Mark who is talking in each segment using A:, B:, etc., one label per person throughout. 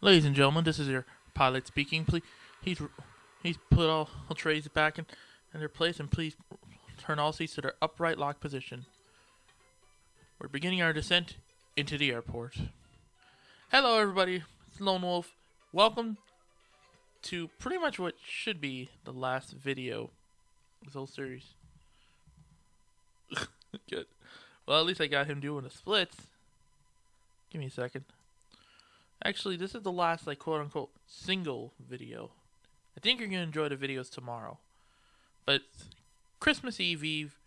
A: Ladies and gentlemen, this is your pilot speaking. Please, he's put all trays back in their place, and please turn all seats to their upright lock position. We're beginning our descent into the airport. Hello, everybody. It's Lone Wolf. Welcome to pretty much what should be the last video of this whole series. Good. Well, at least I got him doing the splits. Give me a second. Actually, this is the last, quote-unquote, single video. I think you're going to enjoy the videos tomorrow. But Christmas Eve,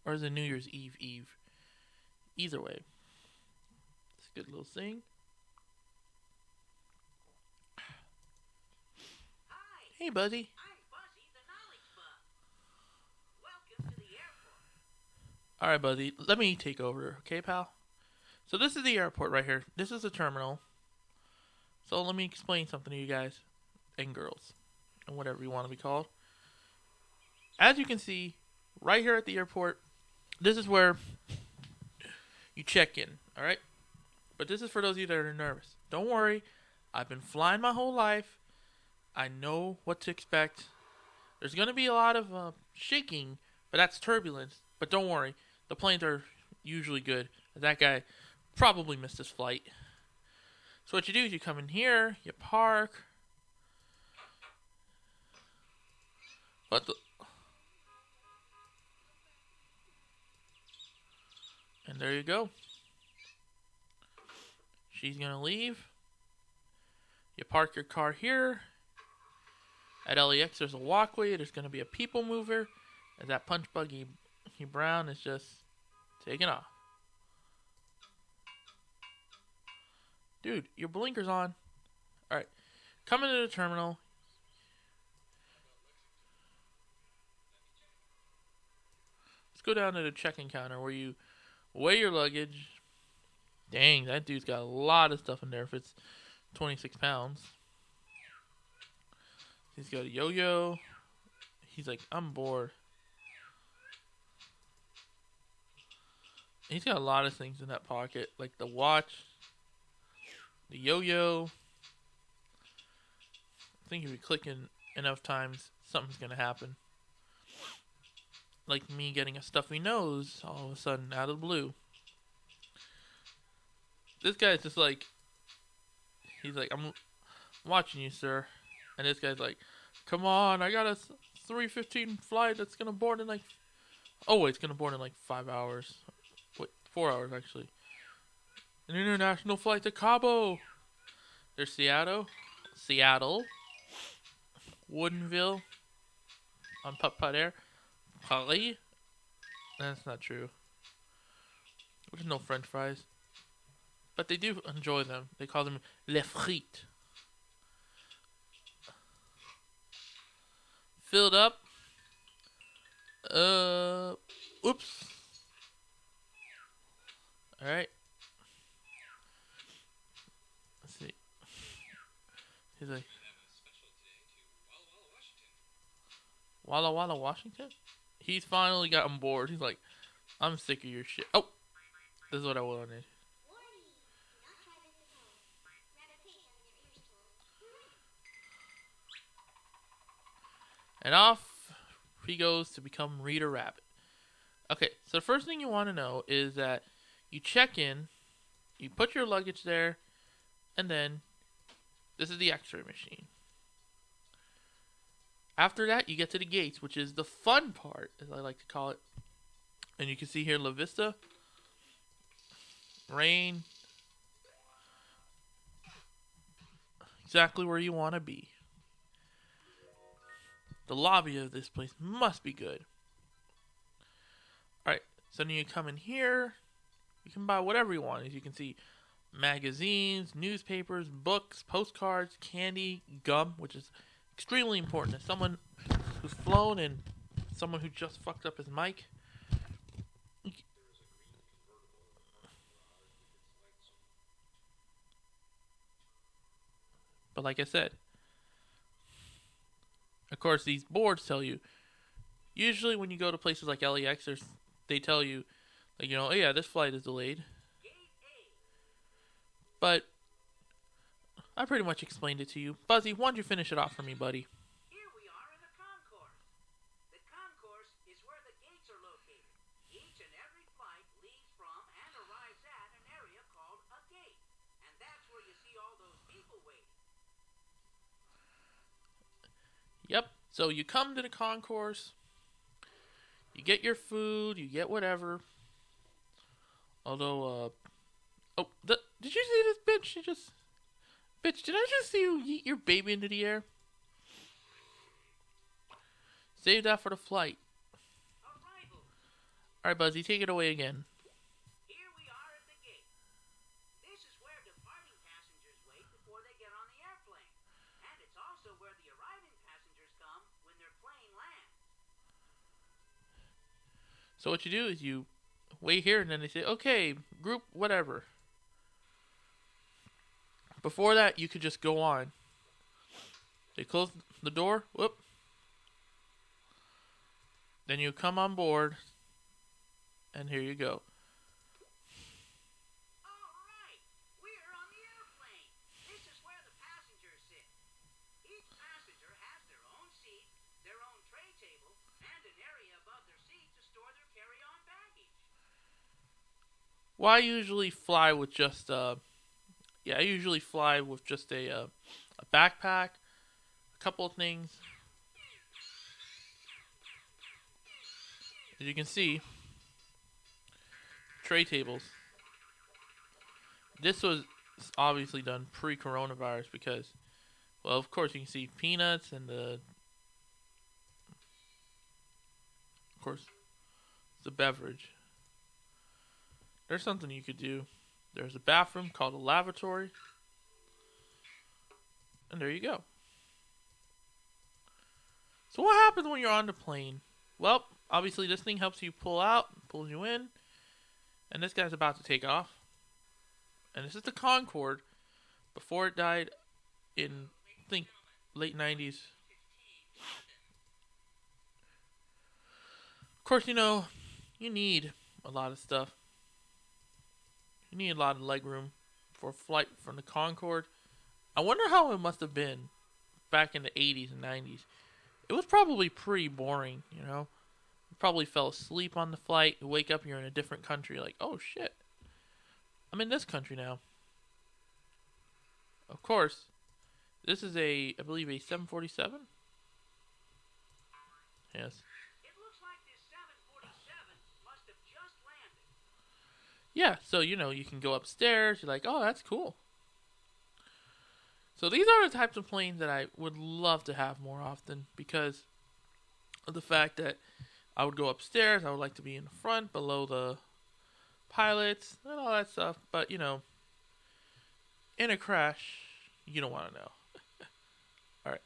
A: or is it New Year's Eve? Either way. It's a good little thing.
B: Hi,
A: Hey, Buzzy.
B: I'm Buzzy the Knowledge Bug. Welcome to the airport.
A: Alright, Buzzy. Let me take over, okay, pal? So this is the airport right here. This is the terminal. So let me explain something to you guys and girls and whatever you want to be called. As you can see, right here at the airport, this is where you check in, alright? But this is for those of you that are nervous. Don't worry. I've been flying my whole life. I know what to expect. There's going to be a lot of shaking, but that's turbulence. But don't worry. The planes are usually good. That guy probably missed his flight. So what you do is you come in here, you park. And there you go. She's gonna leave. You park your car here. At LAX there's a walkway, there's gonna be a people mover. And that punch buggy brown is just taking off. Dude, your blinker's on. Alright. Come into the terminal. Let's go down to the check-in counter where you weigh your luggage. Dang, that dude's got a lot of stuff in there if it's 26 pounds. He's got a yo-yo. He's like, I'm bored. He's got a lot of things in that pocket, like the watch. The yo-yo. I think if you click in enough times, something's gonna happen. Like me getting a stuffy nose all of a sudden out of the blue. This guy's just like, he's like, I'm watching you, sir. And this guy's like, come on, I got a 3:15 flight that's gonna board in like, oh wait, it's gonna board in like 5 hours. Wait, 4 hours actually. An international flight to Cabo. There's Seattle, Woodinville, on Putt Air, Paris. That's not true. There's no French fries, but they do enjoy them. They call them les frites. Filled up. Oops. All right. See. He's like, Walla Walla, Washington? He's finally got on board. He's like, I'm sick of your shit. Oh, this is what I wanted. And off he goes to become Reader Rabbit. Okay, so the first thing you want to know is that you check in, you put your luggage there, and then this is the X-ray machine. After that, you get to the gates, which is the fun part, as I like to call it. And you can see here La Vista, rain, exactly where you want to be. The lobby of this place must be good. Alright, so then you come in here, you can buy whatever you want. As you can see, magazines, newspapers, books, postcards, candy, gum, which is extremely important. As someone who's flown and someone who just fucked up his mic. But like I said, of course, these boards tell you. Usually, when you go to places like LAX, they tell you, like, oh yeah, this flight is delayed. But I pretty much explained it to you. Buzzy, why don't you finish it off for me, buddy?
B: Here we are in the concourse. The concourse is where the gates are located. Each and every flight leaves from and arrives at an area called a gate. And that's where you see all those people waiting.
A: Yep. So you come to the concourse, you get your food, you get whatever. Although, did you see this bitch? Bitch, did I just see you yeet your baby into the air? Save that for the flight.
B: Arrival.
A: Alright, Buzzy, take it away again.
B: Here we are at the gate. This is where departing passengers wait before they get on the airplane. And it's also where the arriving passengers come when their plane lands.
A: So what you do is you wait here, and then they say, okay, group whatever. Before that, you could just go on. They close the door. Whoop. Then you come on board, and here you go.
B: All right, we're on the airplane. This is where the passengers sit. Each passenger has their own seat, their own tray table, and an area above their seat to store their carry-on baggage.
A: Well, I usually fly with just a backpack, a couple of things. As you can see, tray tables. This was obviously done pre-coronavirus because, well, of course you can see peanuts and of course, the beverage. There's something you could do. There's a bathroom called a lavatory. And there you go. So what happens when you're on the plane? Well, obviously this thing helps you pull out, pulls you in. And this guy's about to take off. And this is the Concorde before it died in, I think, late 90s. Of course, you need a lot of stuff. You need a lot of leg room for a flight from the Concorde. I wonder how it must have been back in the 80s and 90s. It was probably pretty boring, You probably fell asleep on the flight. You wake up, you're in a different country. Like, oh shit, I'm in this country now. Of course, this is I believe a 747. Yes.
B: It looks like this 747 must have just landed.
A: Yeah, so you can go upstairs. You're like, oh, that's cool. So these are the types of planes that I would love to have more often because of the fact that I would go upstairs. I would like to be in the front, below the pilots, and all that stuff. But, in a crash, you don't want to know. Alright.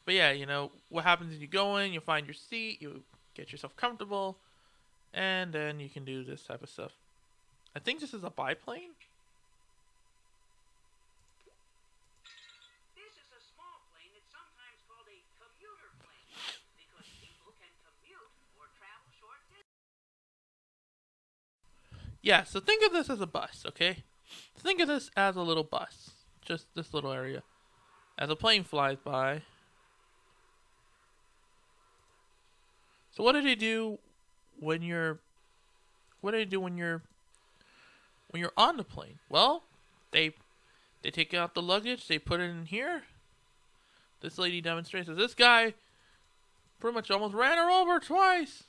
A: But yeah, what happens is you go in, you find your seat, you get yourself comfortable, and then you can do this type of stuff. I think this is a biplane.
B: This is a small plane that's sometimes called a commuter plane because people can commute or travel short distances.
A: Yeah, so think of this as a bus, okay? Think of this as a little bus. Just this little area. As a plane flies by. So what do they do when you're on the plane? Well, they take out the luggage, they put it in here. This lady demonstrates that this guy pretty much almost ran her over twice.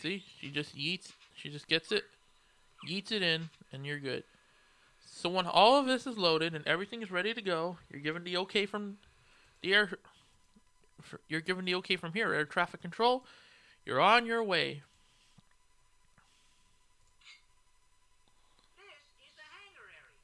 A: See, she just gets it, yeets it in, and you're good. So when all of this is loaded and everything is ready to go, you're given the okay from the air. You're given the okay from here, air traffic control. You're on your way.
B: This is the hangar area.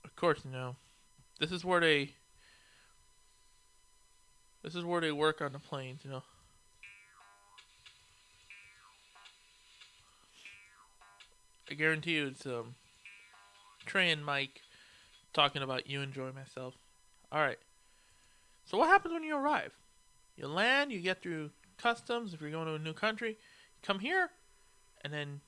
A: Of course, this is where they work on the planes, I guarantee you it's Trey and Mike talking about You Enjoy Myself. Alright. So what happens when you arrive? You land, you get through customs if you're going to a new country, you come here, and then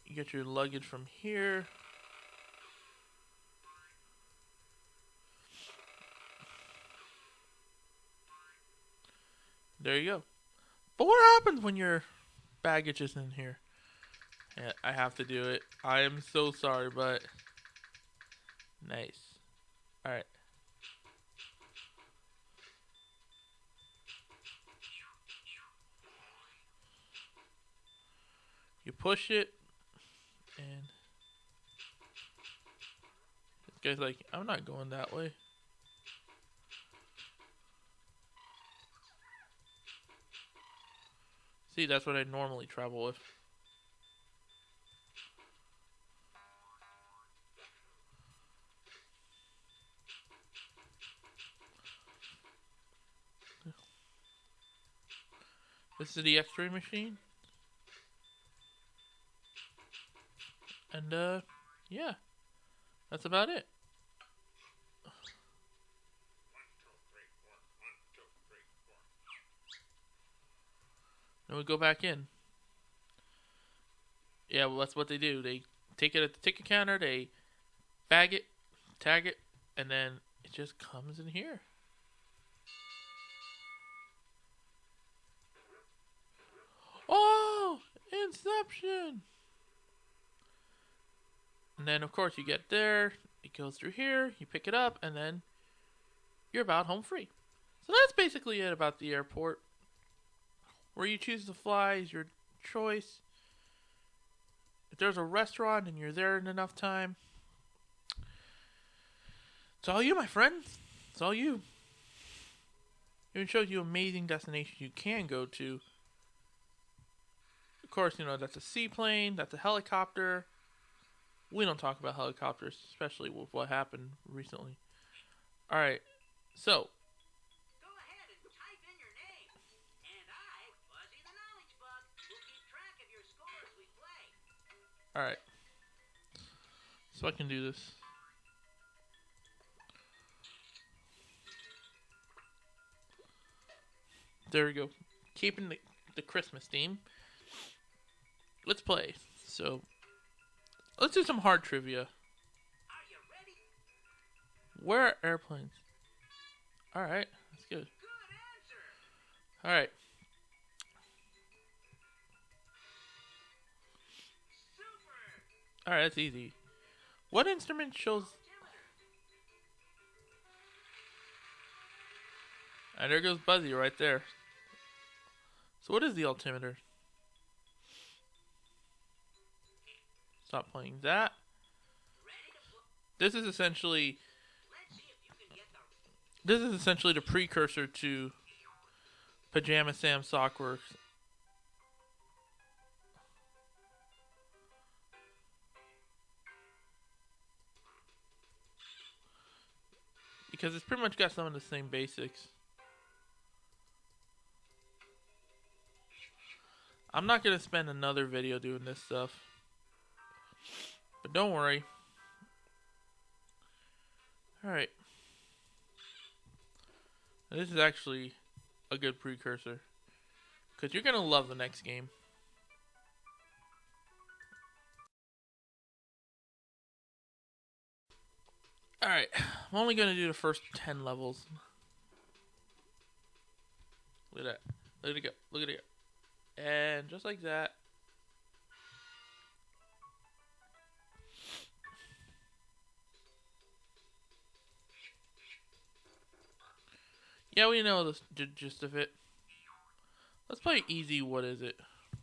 A: you get your luggage from here. There you go. But what happens when your baggage is in here? Yeah, I have to do it. I am so sorry, but nice. Alright. You push it, and this guy's like, I'm not going that way. See, that's what I normally travel with. This is the X-ray machine. And, yeah. That's about it. Then we go back in. Yeah, well, that's what they do. They take it at the ticket counter, they bag it, tag it, and then it just comes in here. Oh! Inception! And then, of course, you get there, it goes through here, you pick it up, and then you're about home free. So that's basically it about the airport. Where you choose to fly is your choice. If there's a restaurant and you're there in enough time, it's all you, my friend. It's all you. It even shows you amazing destinations you can go to. Of course, that's a seaplane, that's a helicopter. We don't talk about helicopters, especially with what happened recently. Alright, so.
B: Go ahead and type in your name. And I, Buzzy the Knowledge Bug, will keep track of your score as we play.
A: Alright. So I can do this. There we go. Keeping the Christmas theme. Let's play. So, let's do some hard trivia.
B: Are you ready?
A: Where are airplanes? Alright, that's good.
B: Good answer.
A: Alright.
B: Super.
A: Alright, that's easy. What instrument shows... And there goes Buzzy right there. So what is the altimeter? Stop playing that. This is essentially the precursor to Pajama Sam Sockworks. Because it's pretty much got some of the same basics. I'm not going to spend another video doing this stuff. But don't worry. Alright. This is actually a good precursor. Because you're going to love the next game. Alright. I'm only going to do the first 10 levels. Look at that. Look at it go. Look at it go. And just like that. Yeah, we know the gist of it. Let's play easy. What is it?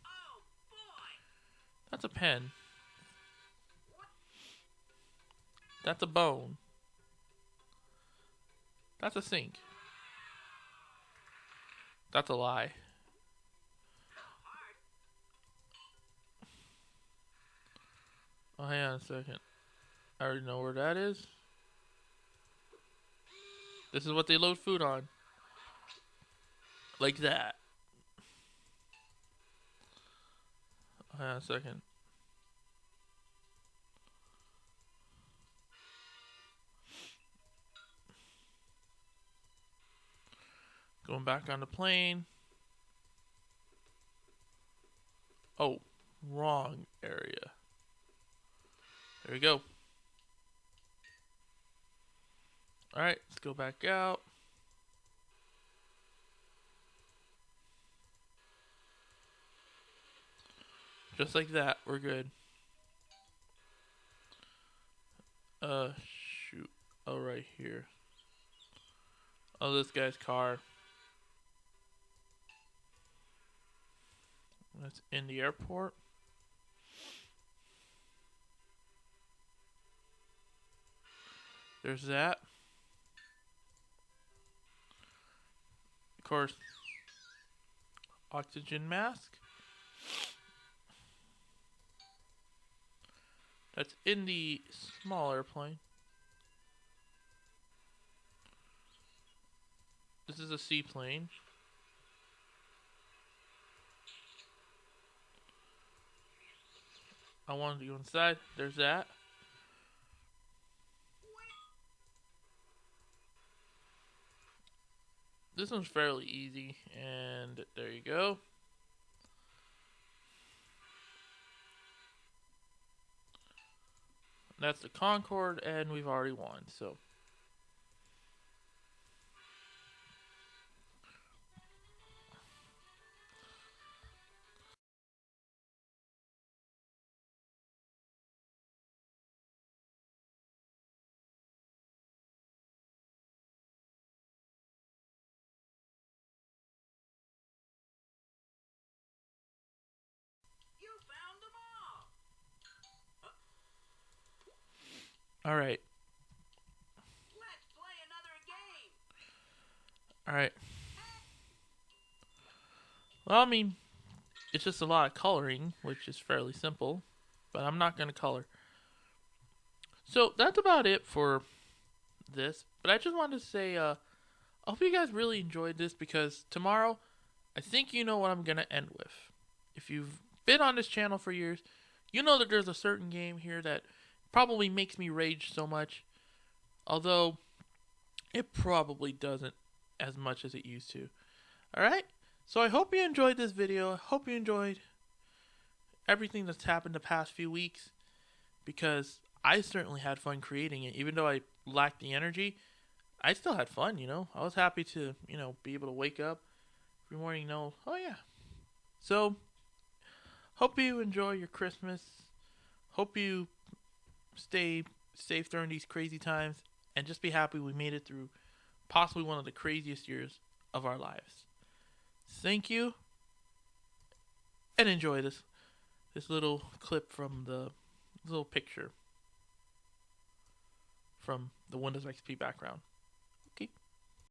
B: Oh boy.
A: That's a pen. That's a bone. That's a sink. That's a lie. Oh, hang on a second. I already know where that is. This is what they load food on. Like that. Oh, hang on a second. Going back on the plane. Oh, wrong area. There we go. Alright, let's go back out. Just like that, we're good. Shoot. Oh, right here. Oh, this guy's car. That's in the airport. There's that. Of course, oxygen mask. That's in the small airplane. This is a seaplane. I wanted to go inside. There's that. This one's fairly easy, and there you go. That's the Concorde, and we've already won, so.
B: You found them all.
A: Alright.
B: Let's play another game.
A: Alright. Well, I mean, it's just a lot of coloring, which is fairly simple, but I'm not going to color. So that's about it for this, but I just wanted to say, I hope you guys really enjoyed this, because tomorrow, I think you know what I'm going to end with. If you've been on this channel for years, you know that there's a certain game here that probably makes me rage so much, although it probably doesn't as much as it used to. Alright, so I hope you enjoyed this video. I hope you enjoyed everything that's happened the past few weeks, because I certainly had fun creating it. Even though I lacked the energy, I still had fun, you know. I was happy to, you know, be able to wake up every morning and know, oh yeah. So, hope you enjoy your Christmas. Hope you stay safe during these crazy times, and just be happy we made it through possibly one of the craziest years of our lives. Thank you, and enjoy this little clip from the little picture from the Windows XP background.